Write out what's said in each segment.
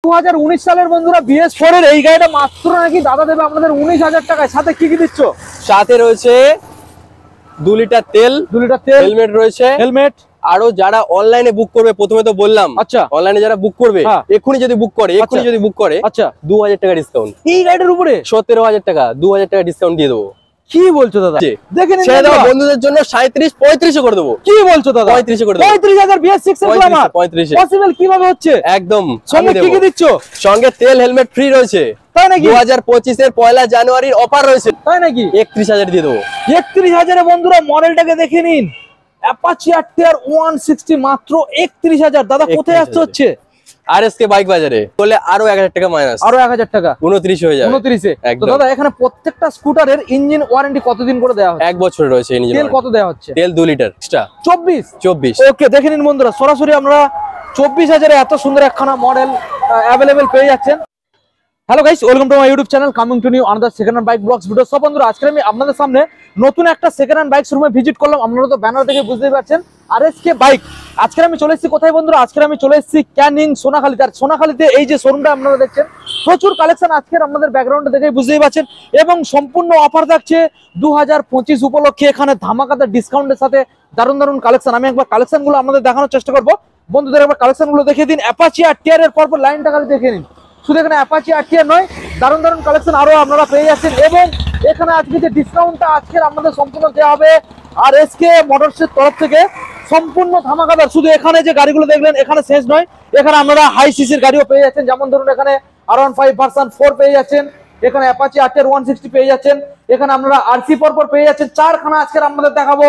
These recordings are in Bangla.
2019 সালের বন্ধুরা BS4 এর এই গাড়িটা মাত্র নাকি দাদা দেবে আপনাদের 19,000 টাকায়। সাথে কি কি দিচ্ছ? সাথে রয়েছে 2 লিটার তেল, হেলমেট রয়েছে, হেলমেট। আরো যারা অনলাইনে বুক করবে, প্রথমে তো বললাম, আচ্ছা অনলাইনে যারা বুক করবে এক্ষুনি যদি বুক করে, আচ্ছা 2000 টাকা ডিসকাউন্ট এই গাড়িটার উপরে। 17,000 টাকা, 2000 টাকা ডিসকাউন্ট দিয়ে দেবো। কি বলছো দাদা? দেখে নিন, ছেড়ে দাও বন্ধুদের জন্য 37-35 করে দেবো। কি বলছো দাদা? 35 করে দেবো। 35,000 BS6 এর গ্ল্যামার 35 পসিবল কিভাবে হচ্ছে? একদম। সঙ্গে কি কি দিচ্ছ? সঙ্গে তেল, হেলমেট ফ্রি রয়েছে। তাই নাকি? 2025 এর 1 জানুয়ারির অফার রয়েছে। তাই নাকি? 31,000 দিয়ে দেবো। 31,000 এ বন্ধুরা মডেলটাকে দেখে নিন, অ্যাপাচি RTR 160 মাত্র 31,000। দাদা কোথায় আসতে হচ্ছে? RSK বাইক বাজারে বলে আরো 1000 টাকা মাইনাস, আরো 1000 টাকা 29 হয়ে যাবে। 29 এ। তো দাদা এখানে প্রত্যেকটা স্কুটারের ইঞ্জিন ওয়ারেন্টি কতদিন করে দেওয়া হচ্ছে? 1 বছর রয়েছে ইঞ্জিন। তেল কত দেওয়া হচ্ছে? তেল 2 লিটার এক্সট্রা 24। ওকে, দেখে নিন বন্ধুরা, সরাসরি আমরা 24,000 এ এত সুন্দর একখানা মডেল अवेलेबल পেয়ে যাচ্ছেন। Hello guys, welcome to my YouTube channel, coming to new another second hand bike blogs video. সব বন্ধুরা, আজকে আমি আপনাদের সামনে নতুন একটা সেকেন্ড হ্যান্ড বাইক শোরুমে ভিজিট করলাম। আপনারা তো ব্যানার দেখে বুঝতেই পারছেন, RSK বাইক। আজকে আমি চলে এসেছি কোথায় বন্ধুরা? আজকে আমি চলে এসেছি ক্যানিং সোনাখালীতে। আর সোনাখালীতে এই যে শোরুমটা আপনারা দেখছেন, প্রচুর কালেকশন আজকের আপনাদের ব্যাকগ্রাউন্ডে দেখেই বুঝতেই পারছেন। এবং সম্পূর্ণ অফার থাকছে 2025 উপলক্ষে। এখানে ধামাকাদার ডিসকাউন্টের সাথে দারুণ দারুণ কালেকশন। আমি একবার কালেকশনগুলো আপনাদের দেখানোর চেষ্টা করবো। বন্ধুদের একবার কালেকশনগুলো দেখিয়ে দিন। অ্যাপাচি RTR এর পরপর লাইনটা খালি দেখে নিন। শুধু এখানে অ্যাপাচি RTR নয়, দারুণ দারুণ কালেকশন আরো আপনারা পেয়ে যাচ্ছেন। এবং এখানে আজকে যে ডিসকাউন্টটা আজকের আপনাদের সম্পূর্ণ দেওয়া হবে RSK মোটরসের তরফ থেকে, সম্পূর্ণ ধামাকাদার। শুধু এখানে যে গাড়িগুলো দেখলেন এখানে শেষ নয়, এখানে আপনারা হাই সিসির গাড়িও পেয়ে যাচ্ছেন। যেমন ধরুন এখানে R15 ভার্সন 4 পেয়ে যাচ্ছেন, এখানে অ্যাপাচি RTR 160 পেয়ে যাচ্ছেন, এখানে আপনারা RC পরপর পেয়ে যাচ্ছেন। চারখানা আজকের আপনাদের দেখাবো।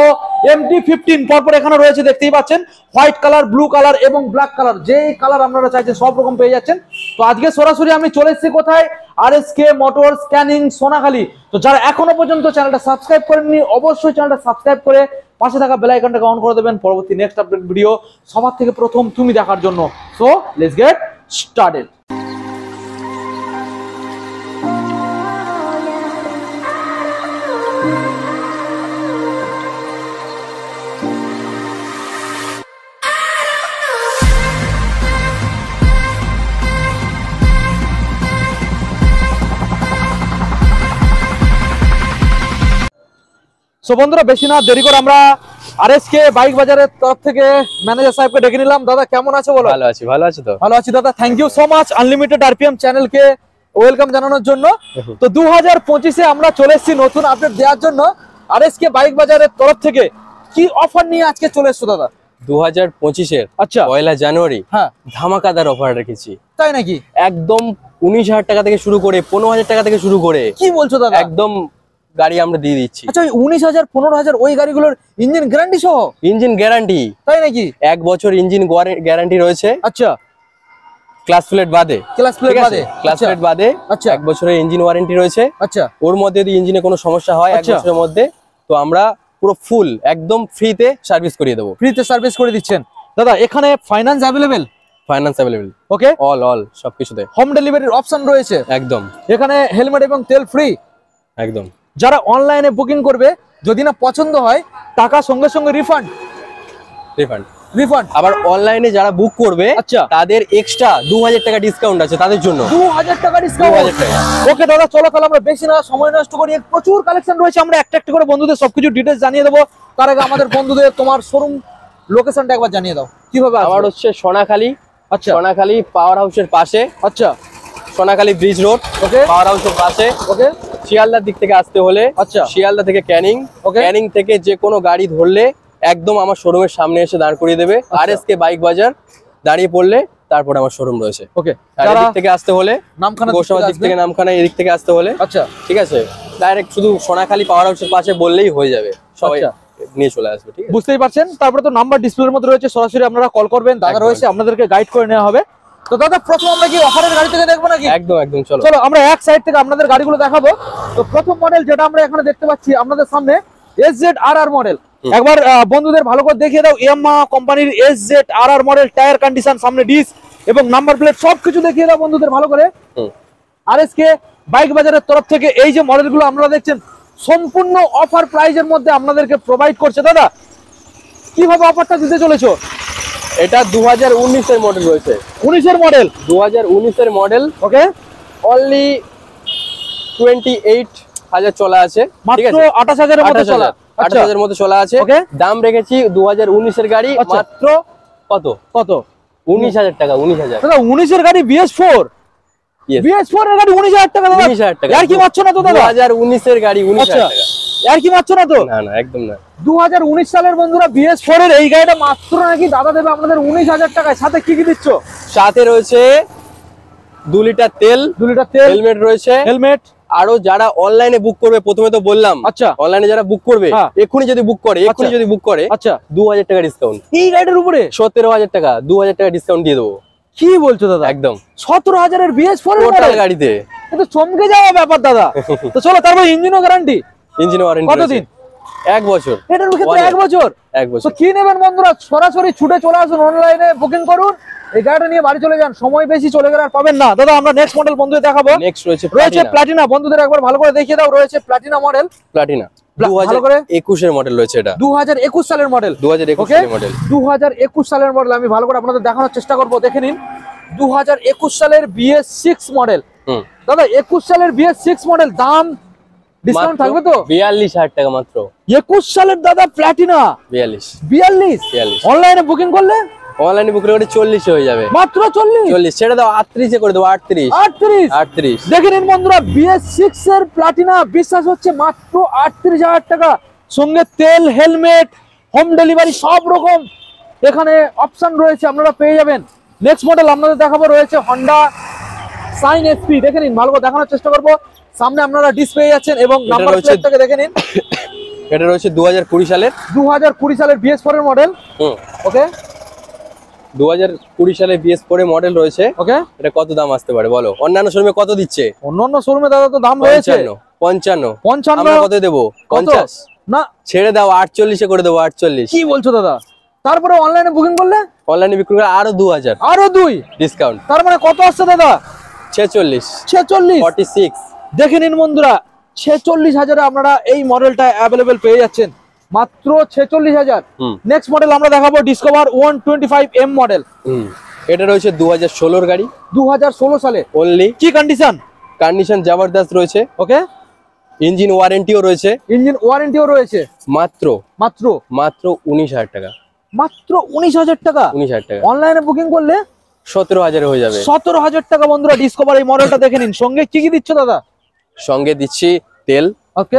MT-15 পরপর এখানে রয়েছে, দেখতেই পাচ্ছেন, হোয়াইট কালার, ব্লু কালার এবং ব্ল্যাক কালার, যেই কালার আপনারা চাইছেন সব রকম পেয়ে যাচ্ছেন। তো আজকে সরাসরি আমি চলে এসেছি কোথায়? RSK motors Canning Sonakhali. তো যারা এখনো পর্যন্ত চ্যানেলটা সাবস্ক্রাইব করেননি, অবশ্যই চ্যানেলটা সাবস্ক্রাইব করে পাশে থাকা বেল আইকনটাকে অন করে দেবেন পরবর্তী নেক্সট আপডেট ভিডিও সবার থেকে প্রথম তুমি দেখার জন্য। So let's get started. So বন্ধুরা, বেশি না দেরি করে আমরা RSK বাইক বাজারের তরফ থেকে ম্যানেজার সাহেবকে ডেকে নিলাম। দাদা কেমন আছো বলো? ভালো আছি। ভালো আছি তো? ভালো আছি দাদা, thank you so much unlimited RPM চ্যানেলকে ওয়েলকাম জানানোর জন্য। তো 2025 এ আমরা চলে এসেছি নতুন আপডেট দেওয়ার জন্য। RSK বাইক বাজারের তরফ থেকে কি অফার নিয়ে আজকে চলে এসছো দাদা? 2025 এর আচ্ছা 1 জানুয়ারি হ্যাঁ ধামাকাদার অফার রেখেছি। তাই নাকি? একদম 19,000 টাকা থেকে শুরু করে 15,000 টাকা থেকে শুরু করে। কি বলছো দাদা? একদম গাড়ি আমরা দিয়ে দিচ্ছি। আচ্ছা, ওই 19,000 15,000 ওই গাড়িগুলোর ইঞ্জিন গ্যারান্টি সহ? Engine guarantee. তাই নাকি? 1 বছর ইঞ্জিন গ্যারান্টি রয়েছে। আচ্ছা, ক্লাস প্লেট বাদে। ক্লাস প্লেট বাদে আচ্ছা 1 বছরের ইঞ্জিন ওয়ারেন্টি রয়েছে। আচ্ছা, ওর মধ্যে যদি ইঞ্জিনে কোনো সমস্যা হয় 1 বছরের মধ্যে, তো আমরা পুরো ফুল একদম ফ্রিতে সার্ভিস করিয়ে দেবো। ফ্রিতে সার্ভিস করে দিচ্ছেন দাদা? এখানে finance available? Finance available. Okay, all সবকিছুতে হোম ডেলিভারির অপশন রয়েছে। একদম। এখানে হেলমেট এবং তেল ফ্রি। একদম। যারা অনলাইনে বুকিং করবে, যদি না পছন্দ হয় টাকা সঙ্গে সঙ্গে রিফান্ড। আবার অনলাইনে যারা বুক করবে আচ্ছা তাদের এক্সট্রা 2000 টাকা ডিসকাউন্ট আছে তাদের জন্য। 2000 টাকা ডিসকাউন্ট। ওকে দাদা, চলো তাহলে আমরা বেশি না সময় নষ্ট করি। প্রচুর কালেকশন রয়েছে, আমরা একটা একটা করে বন্ধুদের সবকিছু ডিটেইলস জানিয়ে দেবো। তার আগে আমাদের বন্ধুদের তোমার শোরুম লোকেশনটা একবার জানিয়ে দাও কিভাবে। আমার হচ্ছে সোনাখালী। আচ্ছা, সোনাখালী পাওয়ার হাউসের পাশে। আচ্ছা, সোনাখালী ব্রিজ রোড। ওকে, পাওয়ার হাউসের পাশে। ওকে, শিয়ালদার দিক থেকে আসতে হলে আচ্ছা শিয়ালদা থেকে ক্যানিং, ক্যানিং থেকে যে কোনো গাড়ি ধরলে একদম আমার শোরুমের সামনে এসে দাঁড় করিয়ে দেবে। RSK বাইক বাজার দাঁড়িয়ে পড়লে তারপর আমার শোরুম রয়েছে। ওকে, যারা দিক থেকে আসতে হলে নামখানা, গোসাবার দিক থেকে নামখানা, এদিক থেকে আসতে হলে আচ্ছা ঠিক আছে ডাইরেক্ট শুধু সোনাখালী পাওয়ার হাউসের পাশে বললেই হয়ে যাবে, সবাই নিয়ে চলে আসবে। ঠিক আছে, বুঝতেই পারছেন। তারপরে তো নাম্বার ডিসপ্লের মধ্যে রয়েছে, সরাসরি আপনারা কল করবেন, দাদা রয়েছে, আপনাদেরকে গাইড করে নেওয়া হবে। তো দাদা প্রথম আমরা কি অফারের গাড়ি থেকে দেখবো নাকি? একদম একদম, চলো চলো আমরা এক সাইড থেকে আপনাদের গাড়িগুলো দেখাবো। তো প্রথম মডেল যেটা আমরা এখানে দেখতে পাচ্ছি আপনাদের সামনে SZRR মডেল। একবার বন্ধুদের ভালো করে দেখিয়ে দাও। ইয়ামাহা কোম্পানির SZRR মডেল, টায়ার কন্ডিশন, সামনে ডিস্ক এবং নাম্বার প্লেট সবকিছু দেখিয়ে দাও বন্ধুদের ভালো করে। RSK বাইক বাজারের তরফ থেকে এই যে মডেলগুলো আপনারা দেখছেন সম্পূর্ণ অফার প্রাইজের মধ্যে আপনাদেরকে প্রোভাইড করছে। দাদা কিভাবে অফারটা দিতে চলেছো? এটা 2019 এর মডেল রয়েছে। 19 এর মডেল, 2019 এর মডেল। ওকে, অনলি 28,000 চলা আছে, ঠিক আছে? মাত্র 28,000 এর মধ্যে চলা, 28,000 এর মধ্যে চলা আছে। দাম রেখেছি 2019 এর গাড়ি মাত্র কত 19,000 টাকা। 19,000 দাদা, 19 এর গাড়ি BS4, BS4 এর গাড়ি 19,000 টাকা দাদা। 19,000 টাকা। আর কি মারছো না তো দাদা? 2019 এর গাড়ি 19,000 টাকা। আর কি মারছো না তো? না না, একদম না। 2019 সালের বন্ধুরা BS4 এর এই গাড়িটা মাত্র নাকি দাদা দেবে আপনাদের 19,000 টাকায়। সাথে কি কি দিচ্ছ? সাথে রয়েছে 2 লিটার তেল, হেলমেট রয়েছে, হেলমেট। আরো যারা অনলাইনে বুক করবে, প্রথমে তো বললাম, আচ্ছা, অনলাইনে যারা বুক করবে, এক্ষুনি যদি বুক করে, আচ্ছা, 2,000 টাকা ডিসকাউন্ট এই গাড়িটার উপরে। 17,000 টাকা, 2,000 টাকা ডিসকাউন্ট দিয়ে দেবো। কি বলছো দাদা? একদম 17,000 এর BS4 এর গাড়িতে, কিন্তু চমকে যাওয়া ব্যাপার দাদা। তো চলো, তারপর ইঞ্জিনও গ্যারান্টি, ইঞ্জিন ওয়ারেন্টি কতদিন? 1 বছর। এটার ক্ষেত্রে 1 বছর। তো কি নেবেন বন্ধুরা? সরাসরি ছুটে চলে আসুন, অনলাইনে বুকিং করুন, এই গাড়িটা নিয়ে বাড়ি চলে যান। সময় বেশি চলে গেলে আর পাবেন না। দাদা, আমরা নেক্সট মডেল বন্ধুদের দেখাবো। নেক্সট রয়েছে প্লাটিনা। বন্ধুদের একবার ভালো করে দেখিয়ে দাও। রয়েছে প্লাটিনা মডেল, প্লাটিনা 2021 এর মডেল রয়েছে। এটা 2021 সালের মডেল, 2021 সালের মডেল, 2021 সালের মডেল। আমি ভালো করে আপনাদের দেখানোর চেষ্টা করব। দেখে নিন, 2021 সালের BS6 মডেল। দাদা, 21 সালের BS6 মডেল, দাম ডিসকাউন্ট থাকবে তো? 42,000 টাকা মাত্র। 21 সালের দাদা প্লাটিনা 42। অনলাইনে বুকিং করলে, অনলাইনে বুকিং করে 40 হয়ে যাবে। মাত্র 40 ছেড়ে দাও, 38 এ করে দেবো। 38। দেখে নিন বন্ধুরা, BS6 এর প্লাটিনা বিশ্বাস হচ্ছে মাত্র 38,000 টাকা। সঙ্গে তেল, হেলমেট, হোম ডেলিভারি সব রকম এখানে অপশন রয়েছে, আপনারা পেয়ে যাবেন। নেক্সট মডেল আপনাদের দেখাবো, রয়েছে হন্ডা সাইন SP। দেখে নিন, ভালো করে দেখানোর চেষ্টা করবো। সামনে আপনারা ডিসপ্লে যাচ্ছেন এবং নাম্বার প্লেটটাকে দেখে নিন। এটা রয়েছে 2020 সালের BS4 এর মডেল। ওকে, 2020 সালে BS4 এর মডেল রয়েছে। ওকে, এটা কত দাম আসতে পারে বলো? অন্যান্য শোরুমে কত দিচ্ছে? অন্যান্য শোরুমে দাদা তো দাম রয়েছে 55। আমরা কত দেব? 50 না, ছেড়ে দাও, 48 এ করে দেবো। 48। কি বলছো দাদা? তারপরে অনলাইনে বুকিং করলে, অনলাইনে বিক্রি করে আরো 2,000, আরো 2 ডিসকাউন্ট। তার মানে কত আসছে দাদা? 46। 46। দেখে নিন বন্ধুরা, 46,000 আপনারা এই মডেলটা অ্যাভেলেবেল পেয়ে যাচ্ছেন, মাত্র 46,000। নেক্সট মডেল আমরা দেখাবো ডিসকভার 125M মডেল। এটা রয়েছে 2016 গাড়ি, 2016 সালে। অনলি কি কন্ডিশন? কন্ডিশন জবরদস্ত রয়েছে। ওকে, ইঞ্জিন ওয়ারেন্টিও রয়েছে। মাত্র 19,000 টাকা। মাত্র 19,000 টাকা। 19,000 টাকা। অনলাইনে বুকিং করলে 17,000 হয়ে যাবে। 17,000 টাকা বন্ধুরা ডিসকভার এই মডেলটা দেখে নিন। সঙ্গে কি কি দিচ্ছ দাদা? সঙ্গে দিচ্ছি তেল,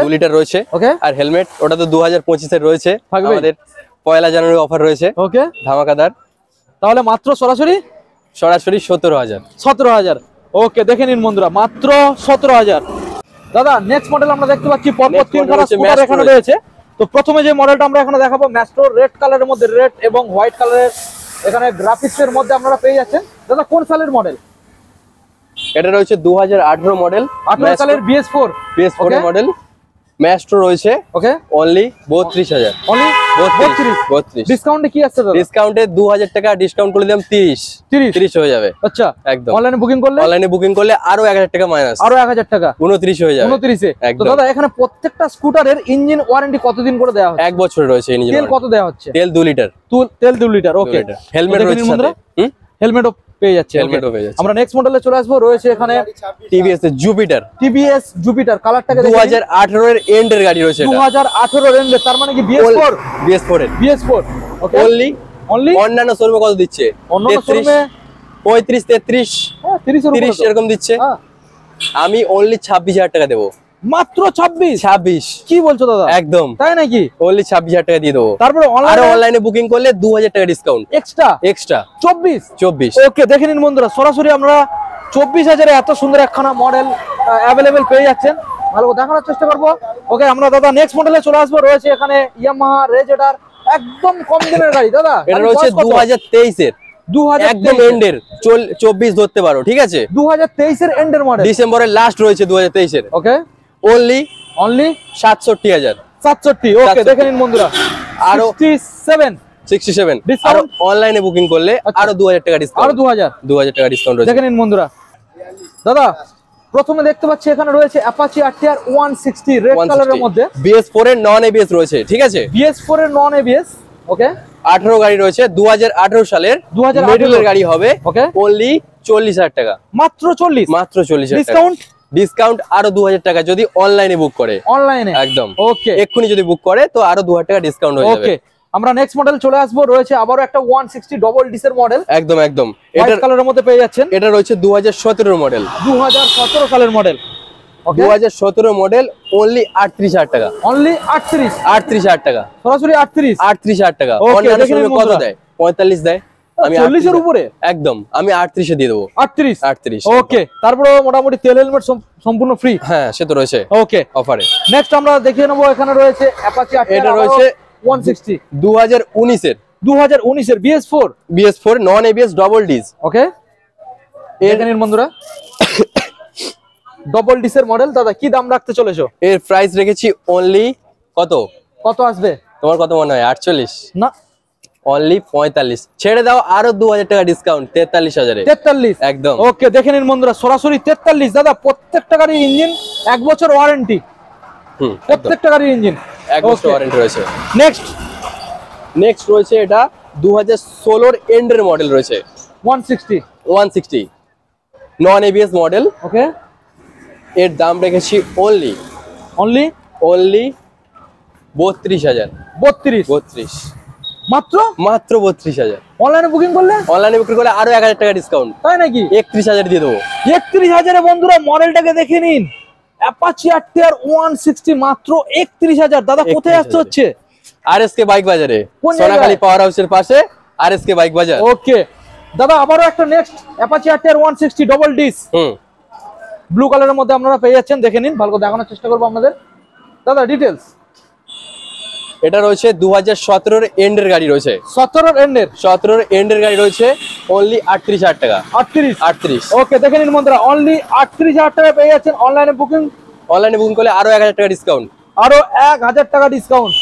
2 লিটার রয়েছে। ওকে, আর হেলমেট, ওটা তো 2025 এর রয়েছে। আমাদের 1 জানুয়ারি অফার রয়েছে। ওকে, ধামাকাদার। তাহলে মাত্র সরাসরি 17,000। ওকে, দেখে নিন বন্ধুরা, মাত্র 17,000। দাদা, নেক্সট মডেল আমরা দেখতে পাচ্ছি পরপর 3খানা স্কুটার এখানে রয়েছে। তো প্রথমে যে মডেলটা আমরা এখানে দেখাবো, ম্যাস্ট্রো, রেড কালারের মধ্যে, রেড এবং হোয়াইট কালারের এখানে গ্রাফিক্স এর মধ্যে আপনারা পেয়ে যাচ্ছেন। দাদা, কোন সালের মডেল? এটা রয়েছে 2018 মডেল, 18 সালের BS4 এর মডেল। ম্যাস্ট্রো রয়েছে। ওকে, অনলি 32,000। অনলি 32। ডিসকাউন্টে কি আছে দাদা? ডিসকাউন্টে 2,000 টাকা ডিসকাউন্ট করে দিলাম, 30 হয়ে যাবে। আচ্ছা, একদম। অনলাইনে বুকিং করলে আরো 1,000 টাকা মাইনাস, আরো 1,000 টাকা, 29 হয়ে যাবে। 29 এ। তো দাদা, এখানে প্রত্যেকটা স্কুটারের ইঞ্জিন ওয়ারেন্টি কতদিন করে দেওয়া হচ্ছে? 1 বছর রয়েছে ইঞ্জিন। তেল কত দেওয়া হচ্ছে? তেল 2 লিটার। তেল 2 লিটার। ওকে, হেলমেট রয়েছে সাথে। হেলমেটও পেয়ে যাচ্ছে। আমরা নেক্সট মডেলে চলে আসবো। রয়েছে এখানে TVS জুপিটার। কালারটাকে 2018 এর এন্ড এর গাড়ি রয়েছে। 2018 এর এন্ড, তার মানে কি BS4। ওকে, অনলি অন্যান্য শোরুমে কত দিচ্ছে? অন্যান্য শোরুমে 35, 33, 30 এরকম দিচ্ছে। আমি অনলি 26,000 টাকা দেবো। মাত্র 26। কি বলছো দাদা? একদম তাই নাকি? অনলি 26,000 টাকা দিয়ে দেবো। তারপরে অনলাইনে বুকিং করলে 2,000 টাকা ডিসকাউন্ট এক্সট্রা 24। ওকে, দেখে নিন বন্ধুরা, সরাসরি আমরা 24,000 এত সুন্দর একখানা মডেল অ্যাভেলেবেল পেয়ে যাচ্ছেন। ভালো দেখানোর চেষ্টা করবো। ওকে, আমরা দাদা নেক্সট মডেলে চলে আসবো। রয়েছে এখানে ইয়ামাহা রেজেডার, একদম কম দিনের গাড়ি। দাদা, এটা রয়েছে 2023 এর, একদম এন্ডের, 24 ধরতে পারো, ঠিক আছে? 2023 এর এন্ডের মডেল, ডিসেম্বরের লাস্ট রয়েছে 2023 এর। ওকে, অনলি 67,000। ওকে, দেখে নিন বন্ধুরা, আরো 67 ডিসকাউন্ট। অনলাইনে বুকিং করলে আরো 2,000 টাকা ডিসকাউন্ট, আরো 2,000 টাকা ডিসকাউন্ট রয়েছে। দেখে নিন বন্ধুরা। দাদা, প্রথমে দেখতে পাচ্ছি এখানে রয়েছে অ্যাপাচি RTR 160 রেড কালারের মধ্যে। BS4 এর নন ABS রয়েছে, ঠিক আছে? BS4 এর নন ABS। ওকে, 18 গাড়ি রয়েছে 2018 সালের মডেলের গাড়ি হবে অনলি 40,000 টাকা। মাত্র 40? মাত্র 40,000 টাকা ডিসকাউন্ট? ডিসকাউন্ট আরো 2000 টাকা যদি অনলাইনে বুক করে। অনলাইনে একদম ওকে, এক্ষুনি যদি বুক করে তো আরো 2000 টাকা ডিসকাউন্ট হয়ে যাবে। ওকে, আমরা নেক্সট মডেল চলে আসবো। রয়েছে আবারো একটা 160 ডবল ডিসের মডেল। একদম একদম এটা কালারের মধ্যে পেয়ে যাচ্ছেন। এটা রয়েছে 2017 মডেল। 2017 সালের মডেল। 2017 মডেল অনলি 38,000 টাকা। অনলি 38,000 টাকা সরাসরি 38,000 টাকা। অন্যান্য সময় কত দেয়? 45 দেয়। আমি 40 এর উপরে একদম আমি 38 এ দিয়ে দেবো। 38 ওকে, তারপরে মোটামুটি তেল হেলমেট সম্পূর্ণ ফ্রি। হ্যাঁ সে তো রয়েছে ওকে অফারে। নেক্সট আমরা দেখিয়ে নেবো, এখানে রয়েছে অ্যাপাচি আরটিআর। এটা রয়েছে 160 2019 এর BS4 নন ABS ডবল ডিস। ওকে, এখানে বন্ধুরা ডবল ডিসের মডেল। দাদা কি দাম রাখতে চলেছো? এর প্রাইস রেখেছি অনলি কত আসবে তোমার কত মনে হয়? 48 না, অনলি 45। ছেড়ে দাও আরো 2000 টাকা ডিসকাউন্ট 43,000 এ। 43 একদম ওকে, দেখে নিন বন্ধুরা সরাসরি 43। দাদা প্রত্যেকটা গাড়ির ইঞ্জিন 1 বছর ওয়ারেন্টি। প্রত্যেকটা গাড়ির ইঞ্জিন 1 বছর ওয়ারেন্টি রয়েছে। নেক্সট রয়েছে এটা 2016 এর এন্ডের মডেল রয়েছে 160 নন ABS মডেল। ওকে, এর দাম রেখেছি অনলি 32,000। 32 মাত্র 32,000। অনলাইনে বুকিং করলে আরো 1000 টাকা ডিসকাউন্ট। তাই নাকি? 31,000 দিয়ে দেবো। 31,000 এ বন্ধুরা মডেলটাকে দেখে নিন, অ্যাপাচি আরটিআর 160 মাত্র 31,000। দাদা কোথায় আসতে হচ্ছে? RSK বাইক বাজারে, সোনাখালী পাওয়ার হাউসের পাশে RSK বাইক বাজার। ওকে দাদা, আবারও একটা next Apache RTR 160 double disc blue কালারের মধ্যে আপনারা পেয়ে যাচ্ছেন। দেখে নিন, ভালো করে দেখানোর চেষ্টা করবো আপনাদের। দাদা ডিটেলস। এটা রয়েছে 2017 এর এন্ডের গাড়ি রয়েছে। 17 এর এন্ডের গাড়ি রয়েছে অনলি 38,000 টাকা। 38 ওকে, দেখে নিন বন্ধুরা অনলি 38,000 টাকা পেয়ে যাচ্ছেন। অনলাইনে বুকিং করলে আরো 1000 টাকা ডিসকাউন্ট। 1000 টাকা ডিসকাউন্ট।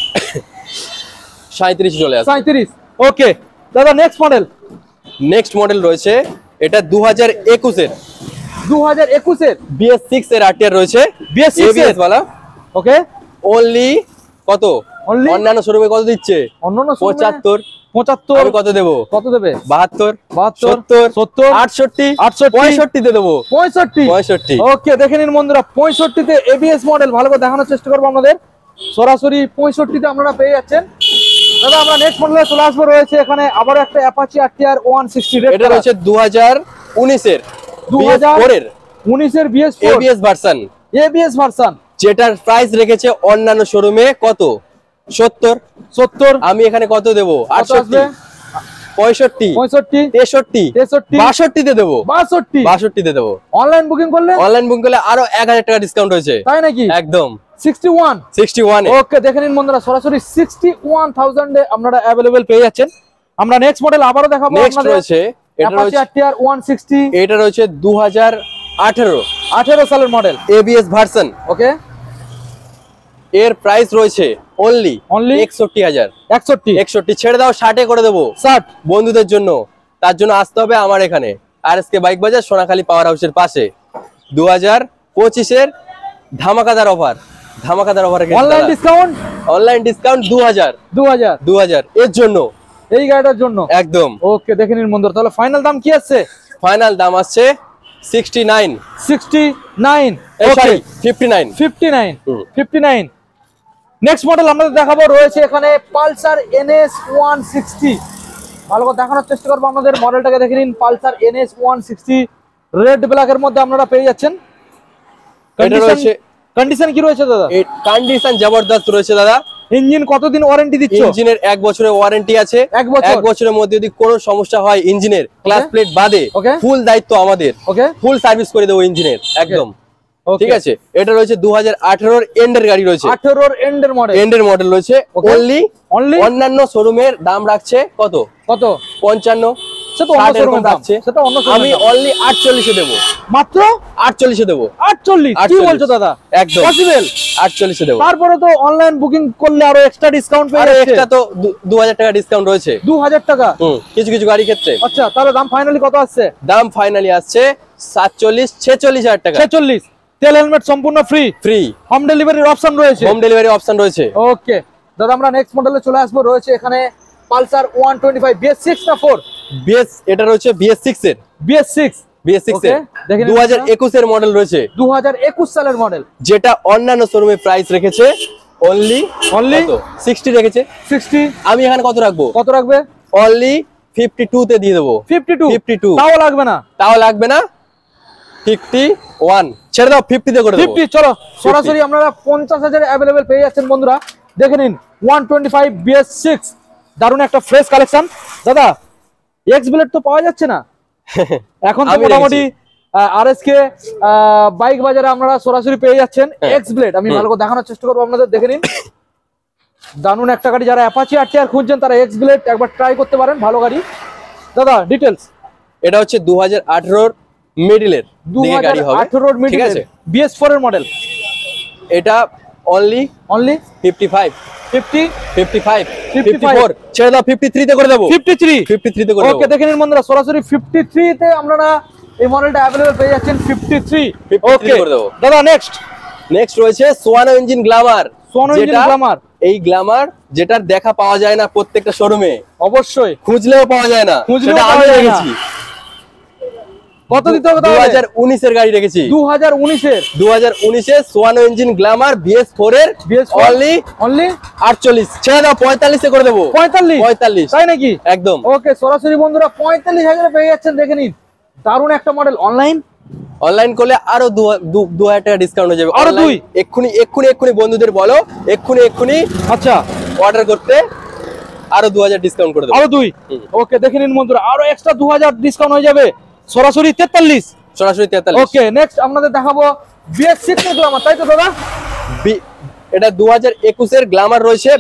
37 চলে আসে। 37 ওকে দাদা, নেক্সট মডেল রয়েছে এটা 2021 এর। 2021 এর BS6 এর আরটিআর রয়েছে। BS6 वाला। ওকে, অনলি কত? অন্যান্য শোরুমে কত দিচ্ছে? অন্যান্য 75। আমি কত দেবো? 72 70 70 68 65 তে দেবো। 65 ওকে, দেখে নিন বন্ধুরা 65 তে ABS মডেল। ভালো করে দেখানোর চেষ্টা করবো আপনাদের। সরাসরি 65 তে আপনারা পেয়ে যাচ্ছেন। দাদা আমরা নেক্সট মডেলে চলে আসবো। রয়েছে এখানে আবার একটা অ্যাপাচি আরটিআর 160। এটা রয়েছে 2019 এর 2019 এর BS4 ABS ভার্সন, যেটার প্রাইস রেখেছে অন্যান্য শোরুমে কত? 70। আমি এখানে কত দেবো? 68 65 63 62 তে দেবো। 62 তে দেবো। অনলাইন বুকিং করলে আরো 1000 টাকা ডিসকাউন্ট হয়েছে। তাই নাকি? একদম 61 ওকে, দেখে নিন বন্ধুরা সরাসরি 61,000 এ আপনারা अवेलेबल পেয়ে যাচ্ছেন। আমরা নেক্সট মডেল আবারো দেখাবো আপনাদের। রয়েছে এটা রয়েছে আরটিআর 160। এটা রয়েছে 2018 সালের মডেল ABS ভার্সন। ওকে, এর প্রাইস রয়েছে অনলি 61,000। 61 ছেড়ে দাও 60 এ করে দেবো। 60 বন্ধুদের জন্য। তার জন্য আসতে হবে আমার এখানে RSK বাইক বাজার, সোনাখালী পাওয়ার হাউসের পাশে। 2025 এর ধামাকাদার অফার। অনলাইন ডিসকাউন্ট 2000 এর জন্য, এই গাড়িটার জন্য একদম। ওকে, দেখে নিন বন্ধুরা তাহলে ফাইনাল দাম কি আসছে? ফাইনাল দাম আসছে 69। ওকে, 59। নেক্সট মডেল আমরা দেখাবো। রয়েছে এখানে পালসার NS 160। ভালো করে দেখানোর চেষ্টা করবো আমাদের মডেলটাকে। দেখে নিন পালসার NS 160 রেড ব্ল্যাক এর মধ্যে আপনারা পেয়ে যাচ্ছেন। কন্ডিশন কি রয়েছে দাদা? কন্ডিশন জবরদস্ত রয়েছে দাদা। ইঞ্জিন কতদিন ওয়ারেন্টি দিচ্ছ? ইঞ্জিনের 1 বছরের ওয়ারেন্টি আছে। 1 বছরের মধ্যে যদি কোনো সমস্যা হয় ইঞ্জিনের, ক্লাচ প্লেট বাদে, ফুল দায়িত্ব আমাদের। ফুল সার্ভিস করে দেবো ইঞ্জিনের একদম। ঠিক আছে, এটা রয়েছে 2018 এর এন্ডের গাড়ি রয়েছে। 18 এর এন্ডের মডেল রয়েছে। অনলি অন্যান্য শোরুমের দাম রাখছে কত 55। সেটা অন্য শোরুমের দাম, সেটা অন্য শোরুমে। আমি অনলি 48 এ দেব। মাত্র 48 এ দেব। 48 কি বলছো দাদা? একদম পসিবল। 48 এ দেব। তারপরে তো অনলাইন বুকিং করলে আরো এক্সট্রা ডিসকাউন্ট পেয়ে যাচ্ছে। এক্সট্রা তো 2000 টাকা ডিসকাউন্ট রয়েছে। 2000 টাকা কিছু গাড়ি ক্ষেত্রে। আচ্ছা, তাহলে দাম ফাইনালি কত আসছে? দাম ফাইনালি আসছে 47 46,000 টাকা। 46। তেল হেলমেট সম্পূর্ণ ফ্রি। হোম ডেলিভারির অপশন রয়েছে। ওকে দাদা আমরা নেক্সট মডেলে চলে আসবো। রয়েছে এখানে পালসার 125 BS6 না 4? BS, এটা রয়েছে BS6 এর, BS6 BS6 এর 2021 এর মডেল রয়েছে, 2021 সালের মডেল, যেটা অন্যান্য শোরুমে প্রাইস রেখেছে অনলি 60 রেখেছে। 60 আমি এখানে কত রাখবো? কত রাখবে? অনলি 52 তে দিয়ে দেবো। 52 তাও লাগবে না? তাও লাগবে না, 51 ছেড়ে দাও, 50 তে করে দেবো। 50 চলো, সরাসরি আপনারা 50,000 अवेलेबल পেয়ে যাচ্ছেন বন্ধুরা। দেখে নিন 125 BS6, দারুণ একটা ফ্রেশ কালেকশন। দাদা এক্স ব্লেড তো পাওয়া যাচ্ছে না এখন তো মোটামুটি RSK বাইক বাজারে আপনারা সরাসরি পেয়ে যাচ্ছেন এক্স ব্লেড। আমি ভালো করে দেখানোর চেষ্টা করবো আপনাদের, দেখে নিন দারুণ একটা গাড়ি। যারা অ্যাপাচি RTR খুঁজছেন তারা এক্স ব্লেড একবার ট্রাই করতে পারেন, ভালো গাড়ি। দাদা ডিটেলস? এটা হচ্ছে 2018 মিডলের দিকে গাড়ি হবে, 2018 ঠিক মিডল আছে? BS4 এর মডেল। এটা অনলি 55 54 ছেড়ে দাও, 53 তে করে দেবো। 53 তে করে দেবো। ওকে দেখে নিন বন্ধুরা, সরাসরি 53 তে আপনারা এই মডেলটা अवेलेबल পেয়ে যাচ্ছেন 53। ওকে করে দেবো। দাদা নেক্সট রয়েছে সোয়ানো ইঞ্জিন গ্ল্যামার। গ্ল্যামার, এই গ্ল্যামার যেটার দেখা পাওয়া যায় না প্রত্যেকটা শোরুমে, অবশ্যই খুঁজলেও পাওয়া যায় না, সেটা আমি রেখেছি। কত দিতে হবে? 2019 এর গাড়ি রেখেছি, 2019 এর সোয়ানো ইঞ্জিন গ্ল্যামার BS4 এর অনলি 48 ছেড়ে দাও, 45 এ করে দেবো। 45 তাই নাকি? একদম। ওকে সরাসরি বন্ধুরা 45,000 পেয়ে যাচ্ছেন। দেখে নিন দারুণ একটা মডেল। অনলাইন করলে আরো 2000 টাকা ডিসকাউন্ট হয়ে যাবে। আরো 2 এক্ষুনি বন্ধুদের বলো, এক্ষুনি আচ্ছা অর্ডার করতে আরো 2000 ডিসকাউন্ট করে দেবো। আরো 2। ওকে দেখে নিন বন্ধুরা, আরো এক্সট্রা 2000 ডিসকাউন্ট হয়ে যাবে, সরাসরি 43। ওকে নেক্সট আপনাদের দেখাবো BS6 এর গ্ল্যামার, তাই তো দাদা? এটা 2021 এর গ্ল্যামার রয়েছে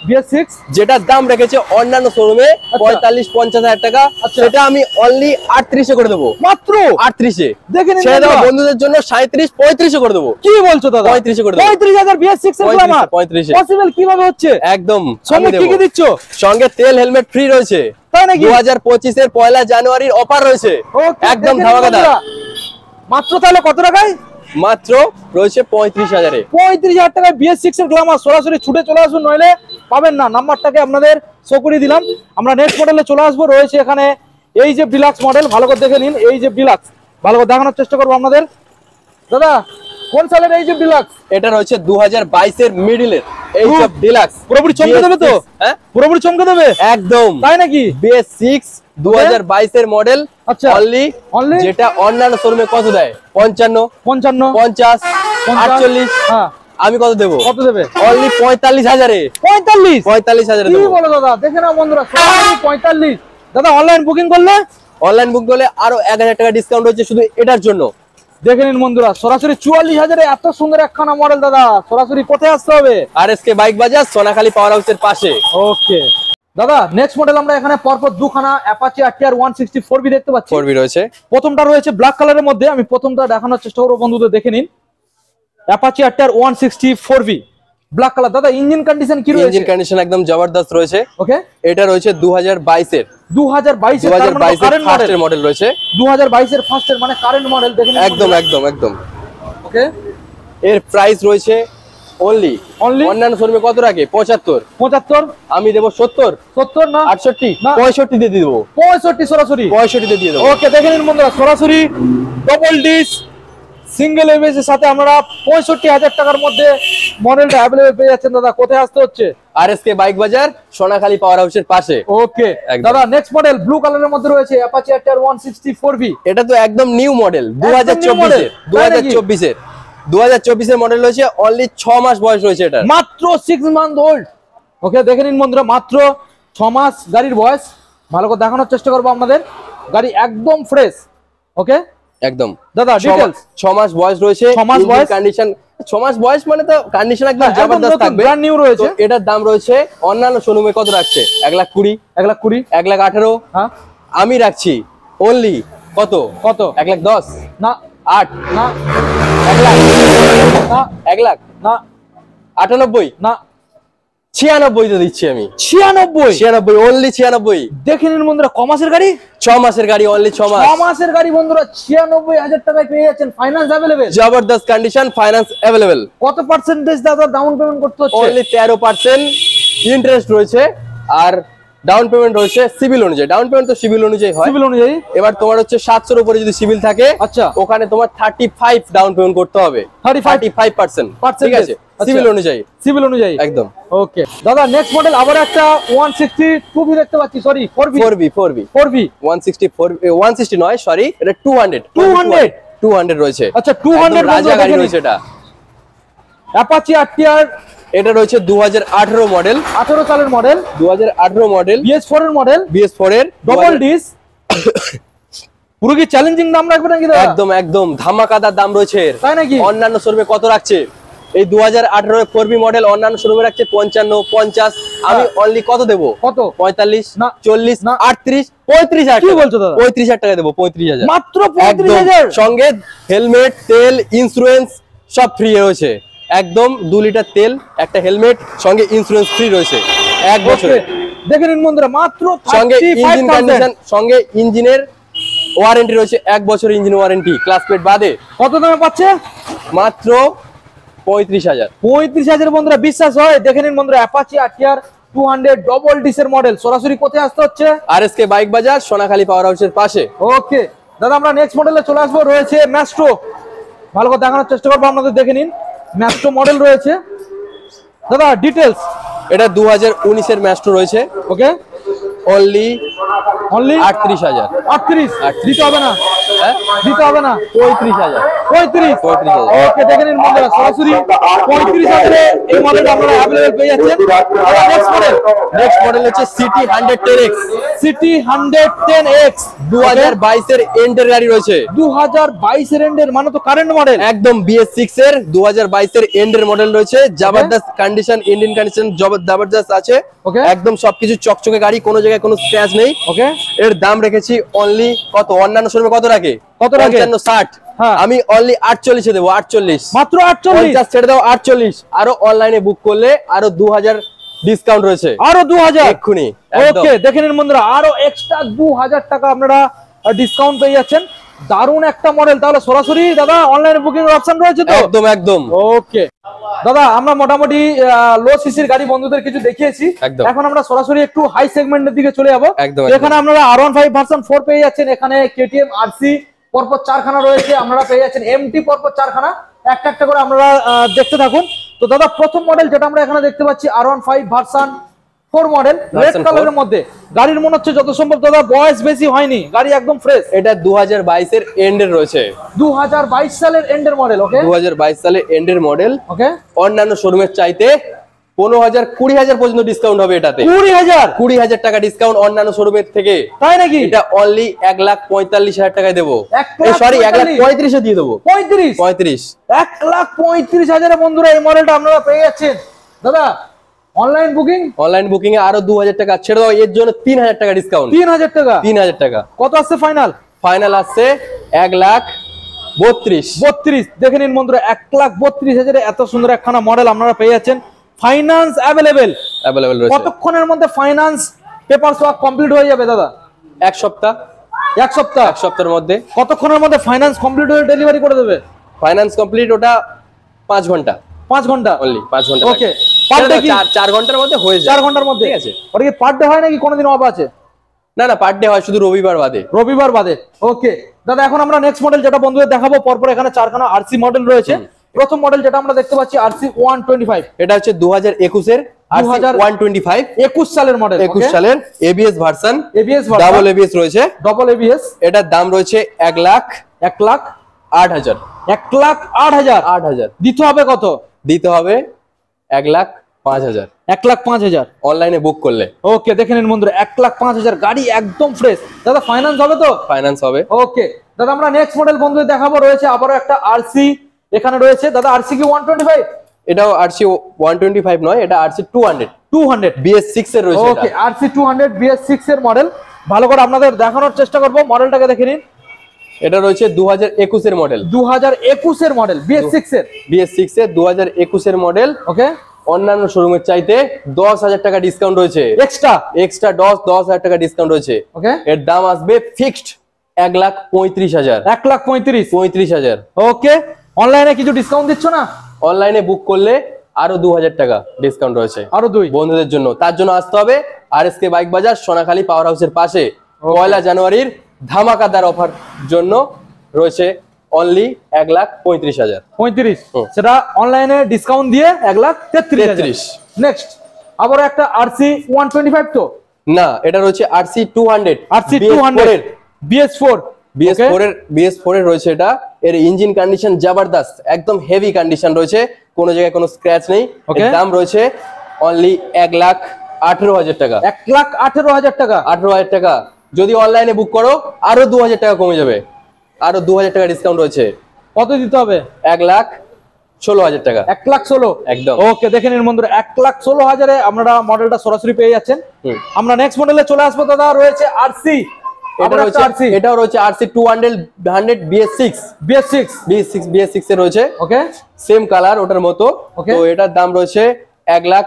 BS6 যেটার দাম রেখেছে অন্যান্য শোরুমে 45-50,000 টাকা, সেটা আমি অনলি 38 এ করে দেবো। মাত্র 38 এ দেখে নিন, ছেড়ে দাও বন্ধুদের জন্য 37-35 এ করে দেবো। কি বলছো দাদা? 35 এ করে দেবো। 35,000 BS6 এর গ্ল্যামার 35 পসিবল কিভাবে হচ্ছে? একদম। সঙ্গে কি দিচ্ছ? সঙ্গে তেল হেলমেট ফ্রি রয়েছে, তাই নাকি? 2025 এর 1 জানুয়ারির অফার রয়েছে, একদম ধামাকাদার। মাত্র তাহলে কত টাকায়? মাত্র রয়েছে 35,000 এ। 35,000 টাকায় BS6 এর গ্ল্যামার। সরাসরি ছুটে চলে আসুন, নইলে পাবেন না। নাম্বারটাকে আপনাদের শো করে দিলাম। আমরা নেক্সট মডেলে চলে আসবো। রয়েছে এখানে এই যে ডিলাক্স মডেল, ভালো করে দেখে নিন। এই যে ডিলাক্স ভালো করে দেখানোর চেষ্টা করবো আপনাদের। দাদা কোন সালের এই যে ডিলাক্স? এটা রয়েছে 2022 এর মিডলের এই যে ডিলাক্স। পুরোপুরি চমকে দেবে তো? হ্যাঁ পুরোপুরি চমকে দেবে একদম, তাই নাকি? BS6 2022 এর মডেল। আচ্ছা অনলি যেটা অন্যান্য শোরুমে কত দেয়? 55 50 48। হ্যাঁ আমি কত দেবো? কত দেবে? অনলি 45,000 এ। 45,000 এ দেবো। কি বলো দাদা? দেখে না বন্ধুরা, 45। দাদা অনলাইন বুকিং করলে আরো 1000 টাকা ডিসকাউন্ট হচ্ছে শুধু এটার জন্য। দেখে নিন বন্ধুরা, সরাসরি 44,000 এ এত সুন্দর একখানা মডেল। দাদা সরাসরি কোথায় আসতে হবে? RSK বাইক বাজার, সোনাখালী পাওয়ার হাউসের পাশে। ওকে দাদা নেক্সট মডেল আমরা এখানে পরপর দুখানা অ্যাপাচি RTR 164B দেখতে পাচ্ছি। 4B রয়েছে। প্রথমটা রয়েছে ব্ল্যাক কালারের মধ্যে। আমি প্রথমটা দেখানোর চেষ্টা করব বন্ধুদের, দেখে নিন Apache RTR 164B black colour. দাদা ইঞ্জিন কন্ডিশন কি রয়েছে? ইঞ্জিন কন্ডিশন একদম জবরদস্ত রয়েছে। ওকে এটা রয়েছে 2022 এর। 2022 এর ফার্স্টের মডেল রয়েছে। 2022 এর ফার্স্টের মানে কারেন্ট মডেল। দেখেন একদম। ওকে এর প্রাইস রয়েছে অনলি অন্যান্য শোরুমে কত রাখে? 75। আমি দেবো 70 না 68 65 দিয়ে দেবো। 65 সরাসরি 65 দিয়ে দিয়ে দেবো। ওকে দেখে নিন বন্ধুরা, সরাসরি ডবল ডিস সিঙ্গেল এবিএস এর সাথে আমরা 65,000 টাকার মধ্যে মডেলটা अवेलेबल পেয়ে যাচ্ছেন। দাদা কোথায় আসতে হচ্ছে? RSK বাইক বাজার, সোনাখালী পাওয়ার হাউসের পাশে। ওকে দাদা নেক্সট মডেল ব্লু কালারের মধ্যে রয়েছে অ্যাপাচি RTR 164B। এটা তো একদম নিউ মডেল, 2024 এর 2024 এর মডেল রয়েছে। অনলি 6 মাস বয়স রয়েছে এটা, মাত্র 6 মান্থ ওল্ড। ওকে দেখে নিন বন্ধুরা, মাত্র 6 মাস গাড়ির বয়স। ভালো করে দেখানোর চেষ্টা করবো আপনাদের, গাড়ি একদম ফ্রেশ। ওকে একদম দাদা ডিটেইলস 6 মাস বয়স রয়েছে। 6 মাস বয়স কন্ডিশন, 6 মাস বয়স মানে তো কন্ডিশন একদম জবরদস্ত থাকবে, ব্র্যান্ড নিউ রয়েছে। এটার দাম রয়েছে অন্যান্য শোরুমে কত রাখছে? 1,20 1,18। হ্যাঁ আমি রাখছি অনলি কত 1,10 না 8 না 1,00,000 না 1,00,000 না 98 না 96 তে দিচ্ছি আমি। 96 অনলি 96। দেখে নিন বন্ধুরা, কমাসের গাড়ি, 6 মাসের গাড়ি, অনলি 6 মাসের গাড়ি বন্ধুরা 96,000 টাকায় পেয়ে যাচ্ছেন। ফাইনান্স अवेलेबल, জবরদস্ত কন্ডিশন, ফাইনান্স अवेलेबल। কত পার্সেন্টেজ দাদা ডাউন পেমেন্ট করতে হচ্ছে? অনলি 13% ইন্টারেস্ট রয়েছে। আর ডাউন পেমেন্ট রয়েছে সিভিল অনুযায়ী, ডাউন পেমেন্ট তো সিভিল অনুযায়ী হয়, সিভিল অনুযায়ী। এবার তোমার হচ্ছে 700 এর উপরে যদি সিভিল থাকে, আচ্ছা, ওখানে তোমার 35 ডাউন পেমেন্ট করতে হবে, 35%, ঠিক আছে, সিভিল অনুযায়ী, সিভিল অনুযায়ী একদম। ওকে দাদা, নেক্সট মডেল আবার একটা 162 দেখতে পাচ্ছি, সরি 4V 160 নয়, সরি, এটা 200 রয়েছে। আচ্ছা 200 রাজা গাড়ি রয়েছে, এটা অ্যাপাচি আরটিআর, এটা রয়েছে 2018 মডেল, 18 সালের মডেল, 2018 মডেল, BS4 এর মডেল, BS4 এর ডবল ডিস। পুরো কি চ্যালেঞ্জিং দাম রাখবে নাকি দাদা? একদম একদম ধামাকাদার দাম রয়েছে, তাই নাকি? অন্যান্য শোরুমে কত রাখছে এই 2018 এর 4V মডেল, অন্যান্য শোরুমে রাখছে 55 50, আমি অনলি কত দেব? কত? 45 না 40 না 38 35000। কি বলছো দাদা? 35000 টাকা দেব, 35000 মাত্র, 35000 সঙ্গে হেলমেট, তেল, ইন্স্যুরেন্স সব ফ্রি রয়েছে, একদম 2 লিটার তেল, একটা হেলমেট, সঙ্গে ইন্স্যুরেন্স ফ্রি রয়েছে 1 বছরে। দেখে নিন বন্ধুরা, মাত্র সঙ্গে ইঞ্জিন কন্ডিশন, সঙ্গে ইঞ্জিনের ওয়ারেন্টি রয়েছে 1 বছর ইঞ্জিন ওয়ারেন্টি, ক্লাস প্লেট বাদে। কত দামে পাচ্ছে? মাত্র 35000 বন্ধুরা, বিশ্বাস হয়? দেখে নিন বন্ধুরা, অ্যাপাচি আরটিআর 200 ডবল ডিসের মডেল। সরাসরি কোথায় আসতে হচ্ছে? আরএসকে বাইক বাজার, সোনাখালী পাওয়ার হাউসের পাশে। ওকে দাদা, আমরা নেক্সট মডেলে চলে আসবো, রয়েছে ম্যাস্ট্রো। ভালো করে দেখানোর চেষ্টা করবো আপনাদের, দেখে নিন ম্যাস্ট্রো মডেল রয়েছে দাদা। ডিটেলস, এটা 2019 এর ম্যাস্ট্রো রয়েছে। ওকে, অনলি 38000। 38 দিতে হবে না? হ্যাঁ দিতে হবে না, 35000। ওকে, দেখে নিন বন্ধুরা, সরাসরি 35000 এ এই মডেলটা আপনারা अवेलेबल পেয়ে যাচ্ছেন। নেক্সট মডেল হচ্ছে সিটি 110X। সিটি 110X 2022 এর এন্ডের গাড়ি রয়েছে। 2022 এর এন্ডের মানে তো কারেন্ট মডেল, একদম BS6 এর 2022 এর এন্ডের মডেল রয়েছে। জবরদস্ত কন্ডিশন, ইঞ্জিন কন্ডিশন জবরদস্ত আছে, একদম সবকিছু চকচকে গাড়ি, কোনো জায়গায় কোনো স্ক্র্যাচ নেই। ওকে, এর দাম রেখেছি অনলি কত? অন্যান্য শোরুমে কত রাখে? 55 60, আমি অনলি 48 এ দেবো। 48, মাত্র 48, 50 ছেড়ে দাও, 48। আরো অনলাইনে বুক করলে আরো 2000 ডিসকাউন্ট রয়েছে, আরো 2000 এক্ষুনি। ওকে, দেখে নিন বন্ধুরা, আরো এক্সট্রা 2000 টাকা আপনারা ডিসকাউন্ট পেয়ে যাচ্ছেন। দারুণ একটা মডেল। তাহলে সরাসরি দাদা অনলাইনে বুকিং এর অপশন রয়েছে তো? একদম একদম। ওকে দাদা, আমরা মোটামুটি লো সিসির গাড়ি বন্ধুদের কিছু দেখিয়েছি, এখন আমরা সরাসরি একটু হাই সেগমেন্টের দিকে চলে যাবো। এখানে আপনারা R15 ভার্সন 4 পেয়ে যাচ্ছেন, এখানে KTM RC পরপর 4খানা রয়েছে, আপনারা পেয়ে যাচ্ছেন MT পরপর 4খানা। একটা একটা করে আপনারা দেখতে থাকুন। তো দাদা, প্রথম মডেল যেটা আমরা এখানে দেখতে পাচ্ছি R15 ভার্সন 4 মডেল, রেড কালারের মধ্যে। গাড়ির মনে হচ্ছে যত সম্ভব দাদা বয়স বেশি হয়নি, গাড়ি একদম ফ্রেশ। এটা 2022 এর এন্ডের রয়েছে, 2022 সালের এন্ডের মডেল। ওকে, 2022 সালের এন্ডের মডেল। ওকে, অন্যান্য শোরুমের চাইতে 15000 20000 পর্যন্ত ডিসকাউন্ট হবে এটাতে। 20000 টাকা ডিসকাউন্ট অন্যান্য শোরুমের থেকে, তাই নাকি? এটা অনলি 1,45,000 টাকায় দেবো, সরি 1,35,000 এ দিয়ে দেবো। 35 1,35,000 এ বন্ধুরা এই মডেলটা আপনারা পেয়ে যাচ্ছেন। দাদা অনলাইন বুকিং এ আরো 2000 টাকা ছেড়ে দাও, এর জন্য 3000 টাকা ডিসকাউন্ট। 3000 টাকা কত আসছে ফাইনাল? ফাইনাল আসছে 1,32,000। দেখে নিন বন্ধুরা, 1,32,000 এত সুন্দর একখানা মডেল আপনারা পেয়ে যাচ্ছেন। ফাইনান্স অ্যাভেলেবেল রয়েছে। কতক্ষণের মধ্যে ফাইনান্স পেপারস ওয়ার্ক কমপ্লিট হয়ে যাবে দাদা? এক সপ্তাহের মধ্যে। কতক্ষণের মধ্যে ফাইনান্স কমপ্লিট হয়ে ডেলিভারি করে দেবে? ফাইনান্স কমপ্লিট ওটা 5 ঘন্টা। 5 ঘন্টা অনলি, 5 ঘন্টা। ওকে, পার ডে কি 4 ঘন্টার মধ্যে হয়ে যায়? 4 ঘন্টার মধ্যে, ঠিক আছে। ওটা কি পার ডে হয় নাকি কোনোদিন অফ আছে? না না, পার ডে হয়, শুধু রবিবার বাদে। ওকে দাদা, এখন আমরা নেক্সট মডেল যেটা বন্ধুদের দেখাবো, পরপর এখানে 4খানা RC মডেল রয়েছে। প্রথম মডেল যেটা আমরা দেখতে পাচ্ছি RC 125, এটা হচ্ছে 2021 এর 125, 21 সালের মডেল। 21 সালের ABS ভার্সন, ডাবল ABS রয়েছে, ডাবল ABS। এটার দাম রয়েছে 1,08,000। 1,08,000 দিতে হবে কত? দিতে হবে 1,05,000। 1,05,000 অনলাইনে বুক করলে। ওকে, দেখে নিন বন্ধুরা, 1,05,000, গাড়ি একদম ফ্রেশ। দাদা ফাইনান্স হবে তো? ফাইনান্স হবে। ওকে দাদা, আমরা নেক্সট মডেল বন্ধুদের দেখাবো, রয়েছে আবারও একটা RC এখানে রয়েছে। দাদা RC কি 125? এটাও RC 125 নয়, এটা RC 200 BS6 এর রয়েছে। ওকে, RC 200 BS6 এর মডেল। ভালো করে আপনাদের দেখানোর চেষ্টা করব, মডেলটাকে দেখে নিন। এটা রয়েছে 2021 এর মডেল, 2021 এর মডেল, BS6 এর 2021 এর মডেল। ওকে, অন্যান্য শোরুমের চাইতে 10,000 টাকা ডিসকাউন্ট রয়েছে, এক্সট্রা 10,000 টাকা ডিসকাউন্ট রয়েছে। ওকে, এর দাম আসবে ফিক্সড 1,35,000। 1,35,000। ওকে, অনলাইনে কিছু ডিসকাউন্ট দিচ্ছ না? অনলাইনে বুক করলে আরো 2000 টাকা ডিসকাউন্ট রয়েছে, আরো 2 বন্ধুদের জন্য। তার জন্য আসতে হবে আরএসকে বাইক বাজার সোনাখালী পাওয়ার হাউসের পাশে 1 জানুয়ারির ধামাকাদার অফার জন্য রয়েছে অনলি 1,35,000। 35, সেটা অনলাইনে ডিসকাউন্ট দিয়ে 1,33,000। নেক্সট আবার একটা আরসি 125 তো না, এটা রয়েছে আরসি 200 এর BS4 এর রয়েছে। এটা এর ইঞ্জিন কন্ডিশন জবরদস্ত, একদম হেভি কন্ডিশন রয়েছে, কোনো জায়গায় কোনো স্ক্র্যাচ নেই। এর দাম রয়েছে অনলি 1,18,000 টাকা। 1,18,000 টাকা। 18,000 টাকা। যদি অনলাইনে বুক করো আরো 2,000 টাকা কমে যাবে, আরো 2,000 টাকা ডিসকাউন্ট রয়েছে। কত দিতে হবে? 1,16,000 টাকা। 1,16,000 একদম। ওকে, দেখে নিন বন্ধুরা, 1,16,000 এ আপনারা মডেলটা সরাসরি পেয়ে যাচ্ছেন। আমরা নেক্সট মডেলে চলে আসবো দাদা, রয়েছে আরসি। এটাও রয়েছে আরসি 200 BS6 এর রয়েছে। ওকে, সেম কালার ওটার মতো। তো এটার দাম রয়েছে 1 লাখ,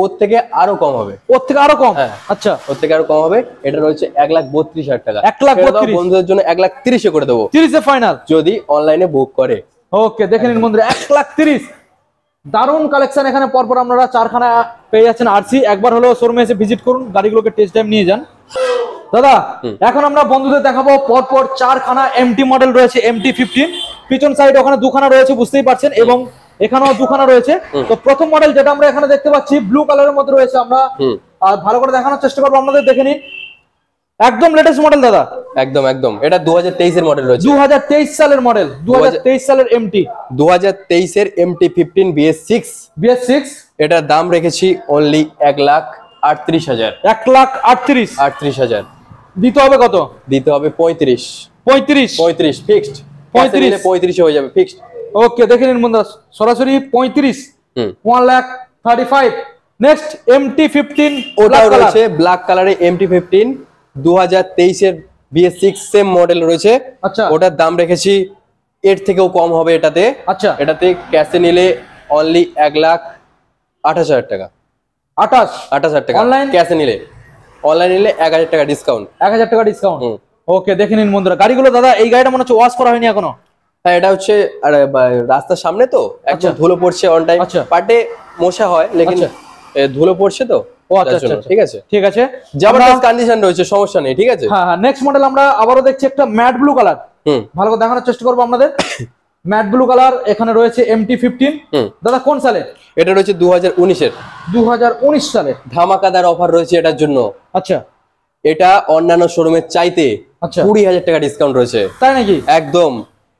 ওর থেকে আরো কম হবে। ওর থেকে আরো কম? আচ্ছা, ওর থেকে আরো কম হবে। এটা রয়েছে 1,32,000 টাকা। 1,32,000 বন্ধুদের জন্য 1,30,000 করে দেবো, 30 এ ফাইনাল যদি অনলাইনে বুক করে। ওকে, দেখে নিন বন্ধুরা, 1,30,000। দারুণ কালেকশন এখানে পরপর আপনারা 4খানা পেয়ে যাচ্ছেন আরসি। একবার হলো শোরুমে এসে ভিজিট করুন, গাড়িগুলোকে টেস্ট ড্রাইভ নিয়ে যান। দাদা এখন আমরা বন্ধুদের দেখাবো পরপর 4খানা এমটি মডেল রয়েছে, MT-15। পিছন সাইড ওখানে 2খানা রয়েছে, বুঝতেই পারছেন, এবং এখানেও 2খানা রয়েছে। তো প্রথম মডেল যেটা আমরা এখানে দেখতে পাচ্ছি ব্লু কালারের মধ্যে রয়েছে, আমরা আর ভালো করে দেখানোর চেষ্টা করবো আপনাদের, দেখে নিন। একদম লেটেস্ট মডেল দাদা, একদম। এটা 2023 এর মডেল রয়েছে, 2023 সালের মডেল, 2023 সালের এমটি, 2023 এর MT-15 BS6। এটার দাম রেখেছি অনলি 1,38,000। 1,38,000 দিতে হবে। কত দিতে হবে? 35 ফিক্সড। 35 হয়ে যাবে ফিক্সড। ওকে, দেখে নিন বন্ধুরা, সরাসরি 35, 1,35,000। নেক্সট MT-15, ওটাও রয়েছে ব্ল্যাক কালারে MT-15 2023 এর BS6 সেম মডেল রয়েছে। আচ্ছা, ওটার দাম রেখেছি এর থেকেও কম হবে এটাতে। আচ্ছা, এটাতে ক্যাশে নিলে অনলি 1,28,000 টাকা। 28,000 টাকা অনলাইন ক্যাশে নিলে। অনলাইন নিলে 1,000 টাকা ডিসকাউন্ট। 1,000 টাকা ডিসকাউন্ট। ওকে, দেখে নিন বন্ধুরা, গাড়িগুলো দাদা এই গাড়িটা মনে হচ্ছে ওয়াশ করা হয়নি এখনো। হ্যাঁ, এটা হচ্ছে রাস্তার সামনে তো একদম ধুলো পড়ছে অন টাইম। পার্টে মোছা হয়, লেকিন ধুলো পড়ছে তো। ঠিক আছে, জবরদস্ত কন্ডিশন রয়েছে, সমস্যা নেই। ঠিক আছে, হ্যাঁ। নেক্সট মডেল আমরা আবারও দেখছি একটা ম্যাট ব্লু কালার। ভালো করে দেখানোর চেষ্টা করবো আপনাদের। ম্যাট ব্লু কালার এখানে রয়েছে MT-15। দাদা কোন সালে? এটা রয়েছে 2019 এর। 2019 সালে ধামাকাদার অফার রয়েছে এটার জন্য। আচ্ছা, এটা অন্যান্য শোরুমের চাইতে 20,000 টাকা ডিসকাউন্ট রয়েছে। তাই নাকি? একদম।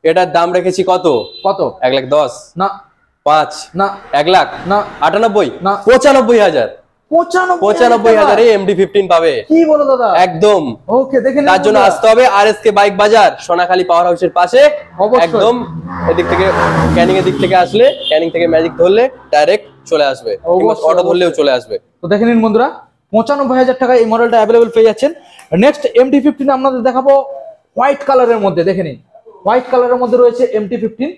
এটার দাম রেখেছি কত? 1,10,000 না, 5 না, 1,00,000 না, 98 না, 95,000। 95,000 MT-15 পাবে। কি বলো দাদা? একদম। ওকে, দেখেন, তার জন্য আসতে হবে আরএসকে বাইক বাজার সোনাখালী পাওয়ার হাউসের পাশে। একদম এদিক থেকে ক্যানিং এর দিক থেকে আসলে, ক্যানিং থেকে ম্যাজিক ধরলে ডাইরেক্ট চলে আসবে, অটো ধরলেও চলে আসবে। তো দেখে নিন বন্ধুরা, 95,000 টাকায় এই মডেলটা অ্যাভেলেবল পেয়ে যাচ্ছেন। নেক্সট MT-15 আপনাদের দেখাবো হোয়াইট কালারের মধ্যে। দেখে নিন, হোয়াইট কালারের মধ্যে রয়েছে MT-15।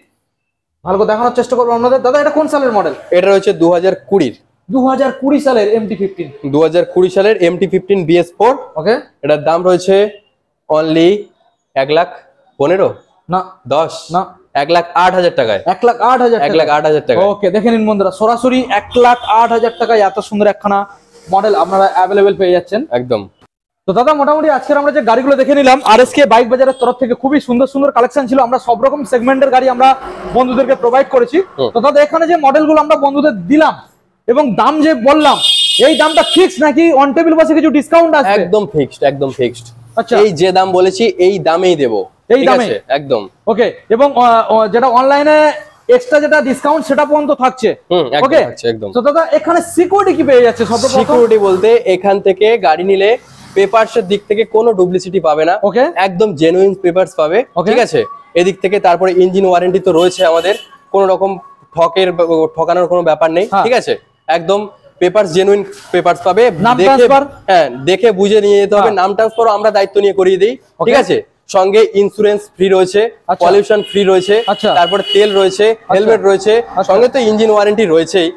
ভালো করে দেখানোর চেষ্টা করবো আপনাদের। দাদা এটা কোন সালের মডেল? এটা রয়েছে 2020 সালের MT-15। 2020 সালের MT-15 BS4। ওকে, এটার দাম রয়েছে অনলি 1,15,000 না, 10 না, 1,08,000 টাকায়। 1,08,000 টাকা। ওকে, দেখে নিন বন্ধুরা, সরাসরি 1,08,000 টাকায় এত সুন্দর একখানা মডেল আপনারা অ্যাভেলেবেল পেয়ে যাচ্ছেন। একদম। তো দাদা মোটামুটি আজকের আমরা যে গাড়িগুলো দেখে নিলাম আরএসকে বাইক বাজারের তরফ থেকে, খুবই সুন্দর সুন্দর কালেকশন ছিল। আমরা সব রকম সেগমেন্টের গাড়ি আমরা বন্ধুদেরকে প্রোভাইড করেছি। তো দাদা এখানে যে মডেলগুলো আমরা বন্ধুদের দিলাম এবং দাম যে বললাম, এই দামটা ফিক্সড নাকি অন টেবিল বসে কিছু ডিসকাউন্ট আছে? একদম ফিক্সড, একদম ফিক্সড। আচ্ছা, এই যে দাম বলেছি এই দামেই দেব, এই দামে একদম। ওকে, এবং যেটা অনলাইনে এক্সট্রা যেটা ডিসকাউন্ট সেটা পর্যন্ত থাকছে। ওকে, একদম। তো দাদা এখানে সিকিউরিটি কি পেয়ে যাচ্ছে? সিকিউরিটি বলতে এখান থেকে গাড়ি নিলে পেপারসের দিক থেকে কোনো ডুপ্লিসিটি পাবে না। ওকে, একদম জেনুইন পেপারস পাবে। ঠিক আছে, এদিক থেকে তারপরে ইঞ্জিন ওয়ারেন্টি তো রয়েছে আমাদের, কোনো রকম ঠকানোর কোনো ব্যাপার নেই। ঠিক আছে, একদম পেপারস জেনুইন পেপারস পাবে। দেখে বুঝে নিয়ে যেতে হবে। নাম ট্রান্সফার আমরা দায়িত্ব নিয়ে করিয়ে দিই। ঠিক আছে, সঙ্গে ইন্স্যুরেন্স ফ্রি রয়েছে, পলিউশন ফ্রি রয়েছে, তারপরে তেল রয়েছে, হেলমেট রয়েছে, সঙ্গে তো ইঞ্জিন ওয়ারেন্টি রয়েছেই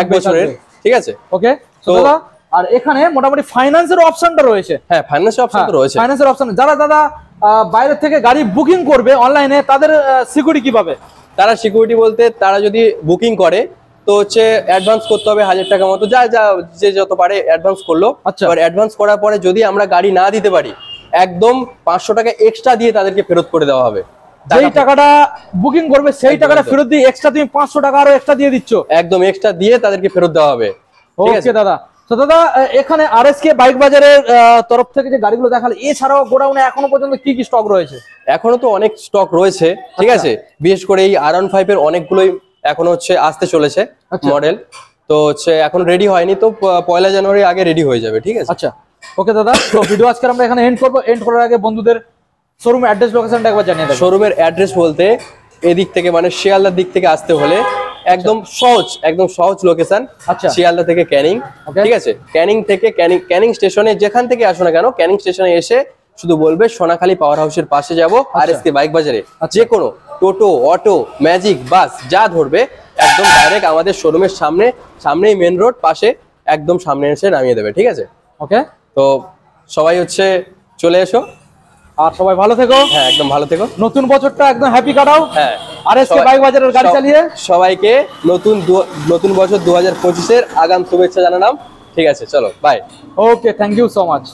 1 বছরের। ঠিক আছে, ওকে। তো আর এখানে মোটামুটি ফাইন্যান্সের অপশনটা রয়েছে। হ্যাঁ, ফাইন্যান্সের অপশন তো রয়েছে। ফাইন্যান্সের অপশন, যারা দাদা বাইরে থেকে গাড়ি বুকিং করবে অনলাইনে, তাদের সিকিউরিটি কি পাবে? তারা সিকিউরিটি বলতে তারা যদি বুকিং করে তো হচ্ছে অ্যাডভান্স করতে হবে 1000 টাকা মতো, যা যা যে যত পারে অ্যাডভান্স করলো। আচ্ছা। এবার অ্যাডভান্স করার পরে যদি আমরা গাড়ি না দিতে পারি, একদম 500 টাকা এক্সট্রা দিয়ে তাদেরকে ফেরত করে দেওয়া হবে। যেই টাকাটা বুকিং করবে সেই টাকাটা ফেরত দিয়ে এক্সট্রা তুমি 500 টাকা আরো এক্সট্রা দিয়ে দিচ্ছ, একদম এক্সট্রা দিয়ে তাদেরকে ফেরত দেওয়া হবে। ঠিক আছে ওকে দাদা। তো দাদা এখানে আরএসকে বাইক বাজারের তরফ থেকে যে গাড়িগুলো দেখালে, এছাড়াও গোডাউনে এখনো পর্যন্ত কি কি স্টক রয়েছে? এখনো তো অনেক স্টক রয়েছে, ঠিক আছে। বিশেষ করে এই R15 এর অনেকগুলোই এখনো হচ্ছে আসতে চলেছে মডেল। তো হচ্ছে এখন রেডি হয়নি, তো 1 জানুয়ারি আগে রেডি হয়ে যাবে, ঠিক আছে। আচ্ছা ওকে দাদা, তো ভিডিও আজকে আমরা এখানে এন্ড করব। এন্ড করার আগে বন্ধুদের শোরুম অ্যাড্রেস লোকেশনটা একবার জানিয়ে দেবেন। শোরুমের অ্যাড্রেস বলতে এদিক থেকে মানে শিয়ালদার দিক থেকে আসতে হলে একদম সহজ লোকেশন। আচ্ছা। শিয়ালদা থেকে ক্যানিং, ঠিক আছে। ক্যানিং থেকে ক্যানিং স্টেশনে যেখান থেকে আসো না কেন, ক্যানিং স্টেশনে এসে শুধু বলবে সোনাখালী পাওয়ার হাউসের পাশে যাব আরএসকে বাইক বাজারে। যে কোনো টোটো, অটো, ম্যাজিক, বাস যা ধরবে একদম ডাইরেক্ট আমাদের শোরুমের সামনেই মেন রোড, পাশে একদম সামনে এসে নামিয়ে দেবে, ঠিক আছে। ওকে, তো সবাই হচ্ছে চলে এসো, আর সবাই ভালো থেকো। হ্যাঁ একদম ভালো থেকো, নতুন বছরটা একদম হ্যাপি কাটাও। হ্যাঁ আরএসকে বাইক বাজারের গাড়ি চালিয়ে সবাইকে নতুন বছর 2025 এর আগাম শুভেচ্ছা জানালাম। ঠিক আছে, চলো bye. Okay, thank you so much.